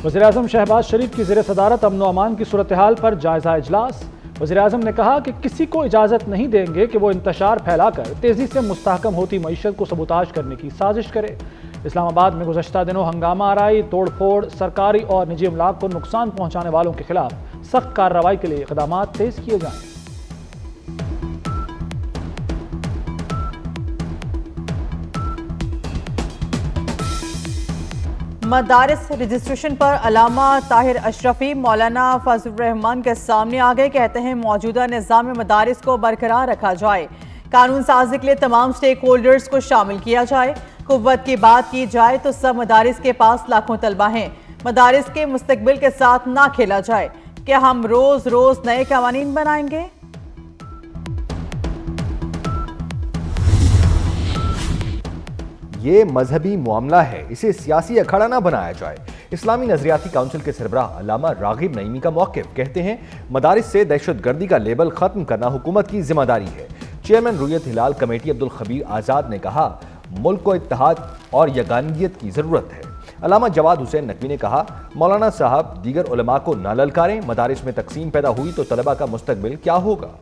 वज़ीर-ए-आज़म शहबाज शरीफ की ज़ेर सदारत अमन व अमान की सूरत हाल पर जायज़ा इजलास। वज़ीर-ए-आज़म ने कहा कि किसी को इजाज़त नहीं देंगे कि वो इंतशार फैलाकर तेज़ी से मुस्तहकम होती मईशत को सबूताज करने की साजिश करे। इस्लामाबाद में गुज़श्ता दिनों हंगामा आराई, तोड़ फोड़, सरकारी और निजी अमलाक को नुकसान पहुँचाने वालों के खिलाफ सख्त कार्रवाई के लिए इक़दाम तेज़ किए जाएँ। मदारिस रजिस्ट्रेशन पर अल्लामा ताहिर अशरफी मौलाना फजल रहमान के सामने आ गए। कहते हैं मौजूदा निज़ाम में मदारिस को बरकरार रखा जाए, कानून साजी के लिए तमाम स्टेक होल्डर्स को शामिल किया जाए। कुव्वत की बात की जाए तो सब मदारिस के पास लाखों तलबा हैं। मदारिस के मुस्तकबिल के साथ ना खेला जाए। क्या हम रोज रोज नए कवानीन बनाएंगे? ये मजहबी मामला है, इसे सियासी अखाड़ा ना बनाया जाए। इस्लामी नजरियाती काउंसिल के सरबराह अल्लामा रागिब नईमी का मौक़िफ़। कहते हैं मदारिस से दहशतगर्दी का लेबल खत्म करना हुकूमत की जिम्मेदारी है। चेयरमैन रुयत हिलाल कमेटी अब्दुल खबीर आज़ाद ने कहा मुल्क को इत्तेहाद और यगानियत की ज़रूरत है। अल्लामा जवाद हुसैन नकवी ने कहा मौलाना साहब दीगर उलमा को ना ललकारें, मदारिस में तकसीम पैदा हुई तो तलबा का मुस्तकबिल क्या होगा।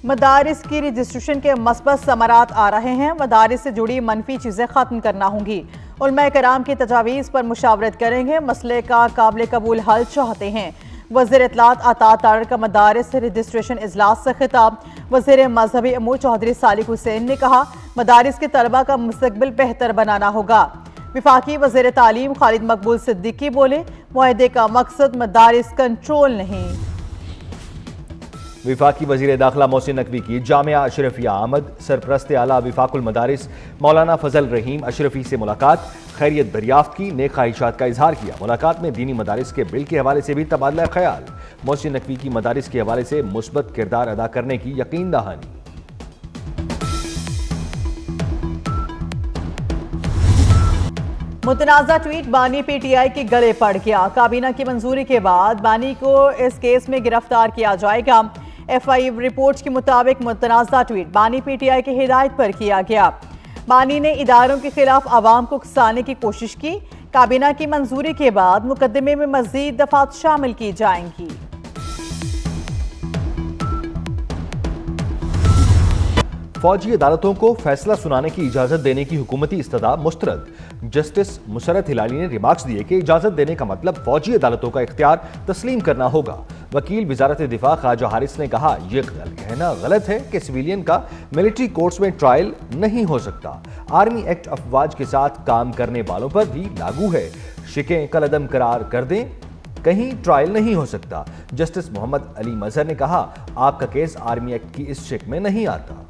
मदारिस की रजिस्ट्रेशन के मस्बत समरात आ रहे हैं। मदारिस से जुड़ी मनफी चीज़ें ख़त्म करना होंगी। उलमा कराम की तजावीज़ पर मुशावरत करेंगे। मसले का काबिल कबूल हल चाहते हैं। वज़ीर इत्तलात अता तारर का मदारिस रजिस्ट्रेशन इजलास से खिताब। वज़ीर मजहबी अमूर चौधरी सालिक हुसैन ने कहा मदारिस के तलबा का मुस्तकबिल बेहतर बनाना होगा। विफाकी वज़ीर तालीम खालिद मकबूल सिद्दीकी बोले मुआहदे का मकसद मदारिस कंट्रोल नहीं। विफाकी वज़ीर दाखिला मोहसिन नकवी की जामिया अशरफिया आमद सरप्रस्त आला विफाकुल मदारिस मौलाना फजल रहीम अशरफी से मुलाकात, खैरियत दरियाफ्त की, नेक ख्वाहिशात का इजहार किया। मुलाकात में दीनी मदारिस के बिल के हवाले से भी तबादला ख्याल। मोहसिन नकवी की मदारिस के हवाले से मुस्बत किरदार अदा करने की यकीन दहानी। मुतनाज़ा ट्वीट बानी पीटीआई के गले पड़ गया। काबीना की मंजूरी के बाद बानी को इस केस में गिरफ्तार किया जाएगा। एफआई रिपोर्ट के मुताबिक मुतनाज़ा ट्वीट बानी पीटीआई की हिदायत पर किया गया। बानी ने इदारों के खिलाफ आवाम को उकसाने की कोशिश की। काबीना की मंजूरी के बाद मुकदमे में मजीद दफात शामिल की जाएंगी। फौजी अदालतों को फैसला सुनाने की इजाजत देने की हुकूमती इस्तदा मुस्तरद। जस्टिस मुशर्रत हिलाली ने रिमार्क्स दिए कि इजाजत देने का मतलब फौजी अदालतों का इख्तियार तस्लीम करना होगा। वकील वजारत दिफा ख्वाजा हारिस ने कहा यह कहना गलत है कि सिविलियन का मिलिट्री कोर्ट्स में ट्रायल नहीं हो सकता। आर्मी एक्ट अफवाज के साथ काम करने वालों पर भी लागू है। शिकें कलअदम करार कर दें, कहीं ट्रायल नहीं हो सकता। जस्टिस मोहम्मद अली मजहर ने कहा आपका केस आर्मी एक्ट की इस शिक में नहीं आता।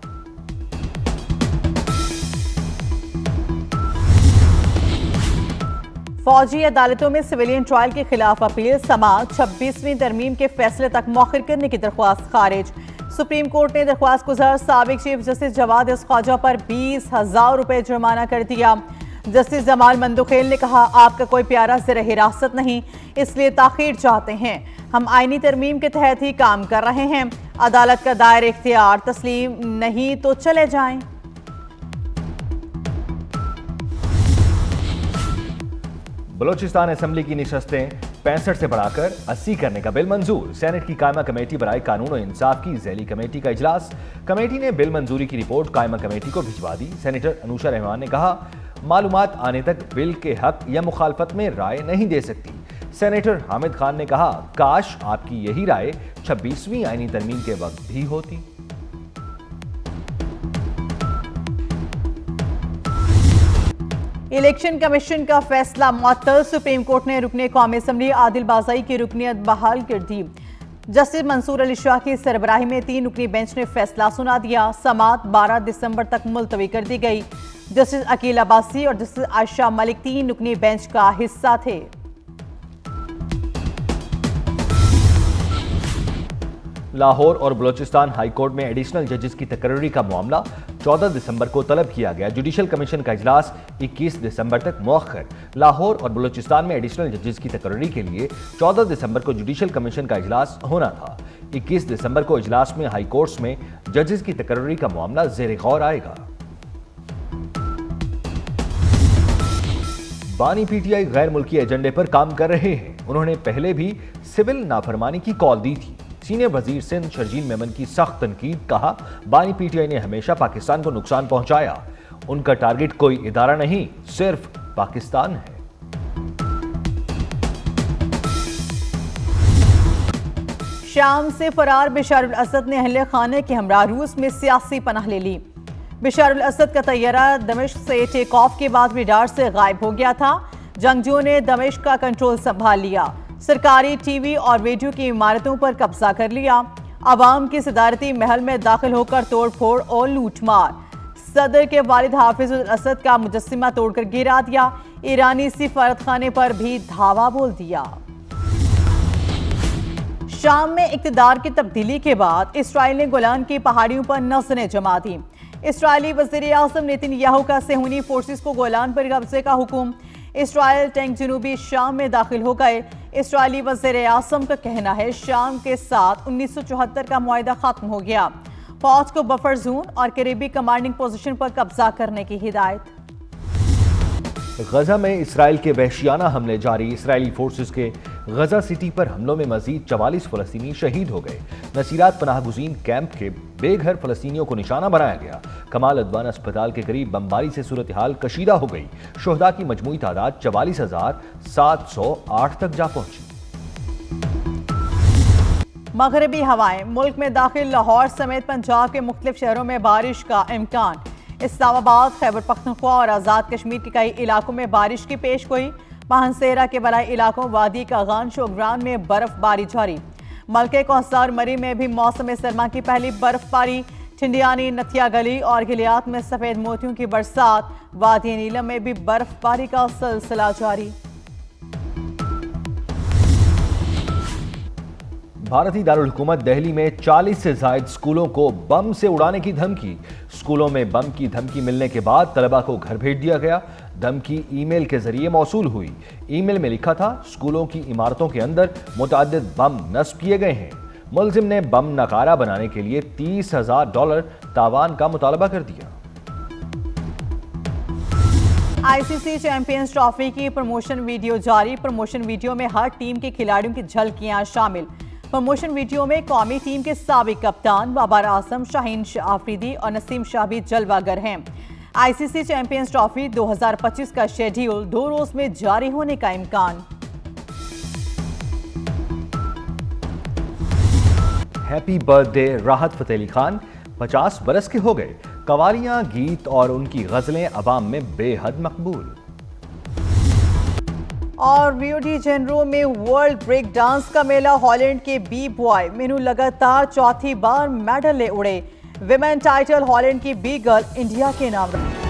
फौजी अदालतों में सिविलियन ट्रायल के खिलाफ अपील समाअत 26वीं तरमीम के फैसले तक मौखिर करने की दरख्वास्त खारिज। सुप्रीम कोर्ट ने दरख्वास्त गुजार साबिक चीफ जस्टिस जवाद ख्वाजा पर 20,000 रुपए जुर्माना कर दिया। जस्टिस जमाल मंदुखेल ने कहा आपका कोई प्यारा ज़ेर हिरासत नहीं, इसलिए ताखीर चाहते हैं। हम आईनी तरमीम के तहत ही काम कर रहे हैं। अदालत का दायर इख्तियार तस्लीम नहीं तो चले जाएं। बलोचिस्तान असेंबली की निशस्तें 65 से बढ़ाकर 80 करने का बिल मंजूर। सेनेट की कायमा कमेटी बराए कानून और इंसाफ की ज़ैली कमेटी का इजलास। कमेटी ने बिल मंजूरी की रिपोर्ट कायमा कमेटी को भिजवा दी। सेनेटर अनुषा रहमान ने कहा मालूमात आने तक बिल के हक या मुखालफत में राय नहीं दे सकती। सेनेटर हामिद खान ने कहा काश आपकी यही राय 26वीं आईनी तरमीम के वक्त भी होती। इलेक्शन कमीशन का फैसला मुअत्तल। सुप्रीम कोर्ट ने रुकने कौमी असम्बली आदिल बाज़ाई की रुकनियत बहाल कर दी। जस्टिस मंसूर अली शाह की सरबराही में 3 रुकनी बेंच ने फैसला सुना दिया। समाअत 12 दिसंबर तक मुलतवी कर दी गई। जस्टिस अकील अब्बासी और जस्टिस आयशा मलिक 3 रुकनी बेंच का हिस्सा थे। लाहौर और बलोचिस्तान हाई कोर्ट में एडिशनल जजेस की तकर्री का मामला 14 दिसंबर को तलब किया गया। जुडिशल कमीशन का इजलास 21 दिसंबर तक मौखर। लाहौर और बलोचिस्तान में एडिशनल जजेस की तकर्री के लिए 14 दिसंबर को जुडिशल कमीशन का इजलास होना था। 21 दिसंबर को इजलास में हाई कोर्ट्स में जजेस की तकर्री का मामला ज़ेर गौर आएगा। बानी पीटीआई गैर मुल्की एजेंडे पर काम कर रहे हैं। उन्होंने पहले भी सिविल नाफरमानी की कॉल दी थी। सीनियर वजीर सिंध शर्जील मेमन की सख्त तनकीद, कहा बानी पीटीआई ने हमेशा पाकिस्तान को नुकसान पहुंचाया। उनका टारगेट कोई इदारा नहीं, सिर्फ पाकिस्तान है। शाम से फरार बशार अल असद ने अहले खाने के हमरा रूस में सियासी पनाह ले ली। बशार अल असद का तैयारा दमिश्क से टेक ऑफ के बाद रडार से गायब हो गया था। जंगजूओं ने दमिश्क का कंट्रोल संभाल लिया, सरकारी टीवी और रेडियो की इमारतों पर कब्जा कर लिया। अवाम की सदारती महल में दाखिल होकर तोड़फोड़ और लूटमार। सदर के वालिद हाफिज अल असद का मुजस्सिमा तोड़कर गिरा दिया। ईरानी सिफारत खाने पर भी धावा बोल दिया। शाम में इक़्तिदार की तब्दीली के बाद इसराइल ने गोलान की पहाड़ियों पर नज़रें जमा दी। इसराइली वज़ीर आज़म नेतन्याहू का सेहूनी फोर्सेस को गोलान पर कब्जे का हुक्म। इसराइल टैंक जनूबी शाम में दाखिल हो गए। इसराइली वज़ीर आज़म का कहना है शाम के साथ 1974 का मुआहदा खत्म हो गया। फौज को बफर जोन और करीबी कमांडिंग पोजीशन पर कब्जा करने की हिदायत। गजा में इसराइल के वहशियाना हमले जारी। इसराइली फोर्सेस के गजा सिटी पर हमलों में मजीद 44 फलस्तीनी शहीद हो गए। नसीरात पनाहगुजीन कैंप के बेघर फलस्तीनियों को निशाना बनाया गया। कमाल अदवान अस्पताल के करीब बमबारी से सूरत हाल कशीदा हो गई। शोहदा की मजमूई तादाद 44,708 तक जा पहुंची। मगरबी हवाएं मुल्क में दाखिल। लाहौर समेत पंजाब के मुख्तलिफ शहरों में बारिश का इम्कान। इस्लामाबाद, खैबर पख्तूनख्वा और आज़ाद कश्मीर के कई इलाकों में बारिश की पेश गोई। मानसेरा के बलाई इलाकों वादी कागान शोगरान में बर्फबारी जारी। मलके कौसार मरी में भी मौसम सरमा की पहली बर्फबारी। ठिंडियानी, नथिया गली और गिलियात में सफेद मोतियों की बरसात। वादी नीलम में भी बर्फबारी का सिलसिला जारी। भारतीय दारुल हुकूमत दिल्ली में 40 से ज्यादा स्कूलों को बम से उड़ाने की धमकी। स्कूलों में बम की धमकी मिलने के बाद तलबा को घर भेज दिया गया। धमकी ईमेल के जरिए मौसूल हुई। ईमेल में लिखा था स्कूलों की इमारतों के अंदर मुतअद्दिद बम नस्ब किए गए हैं। मुलजिम ने बम नकारा बनाने के लिए $30,000 तावान का मुतालबा कर दिया। आईसीसी चैंपियंस ट्रॉफी की प्रमोशन वीडियो जारी। प्रमोशन वीडियो में हर टीम के खिलाड़ियों की झलकियां शामिल। प्रमोशन वीडियो में कौमी टीम के साबिक कप्तान बाबर आजम, शाहीन शाह आफरीदी और नसीम शाह भी जलवागर हैं। आईसीसी चैंपियंस ट्रॉफी 2025 का शेड्यूल 2 रोज में जारी होने का इम्कान। हैप्पी बर्थडे राहत फतेह अली खान 50 बरस के हो गए। कवालियां, गीत और उनकी गजलें अवाम में बेहद मकबूल। और रियो डी जेनेरो में वर्ल्ड ब्रेक डांस का मेला। हॉलैंड के बी बॉय मेनू लगातार चौथी बार मेडल ले उड़े। विमेन टाइटल हॉलैंड की बी गर्ल इंडिया के नाम रहा।